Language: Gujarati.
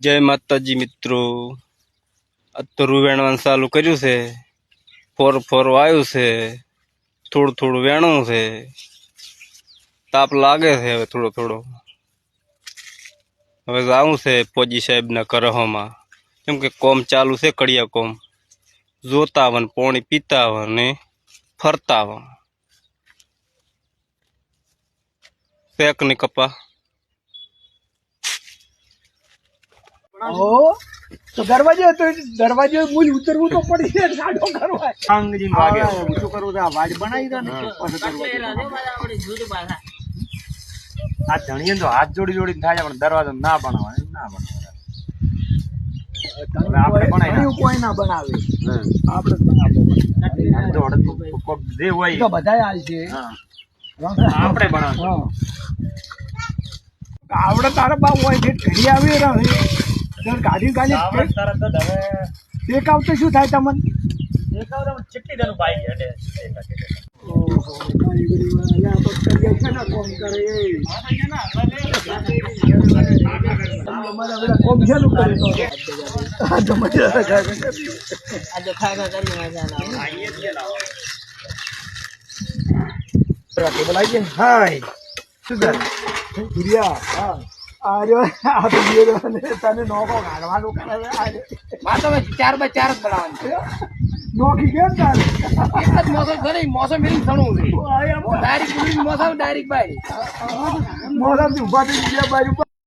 જય માતાજી મિત્રો, આ તો વેણવાનું ચાલુ કર્યું છે. ફોર આવ્યું છે, થોડું થોડું વેણું છે. તાપ લાગે છે હવે થોડો થોડો. હવે જાવું છે ફોજી સાહેબના કરહોમાં, કેમ કે કોમ ચાલુ છે. કડિયા કોમ જોતા આવે, પાણી પીતા આવે ને ફરતા આવે. શેક ને કપા તો દરવાજે મૂલ ઉતરવું તો પડી સાડો કરવા અંગજી વાગે શું કરવું આ વાજ બનાવી દે ને આ ધણીએ તો હાથ જોડી જોડી થાય પણ દરવાજો ના બનાવવાનો આપણે બનાવી કોઈ ના બનાવે આપણે જે હોય તો બધાય હાલ છે આપણે બનાવવાનું આવડે તારા બા હોય છે ઘડી આવી રહે ગાડી ગાડી તો શું થાય તમને ચીટી દેનું બાઈક હેડે તને નોખો ગાળવાનું કરે 4x4 જ બનાવવાનું નોખી કેમ ચાલે એક જ મોસમ ખરી મોસમ એની સણું છે ડાયરેક્ટ મોસમ ડાયરેક્ટ બાય મોસમ થી ઉભા થઈ ગયા બાજુ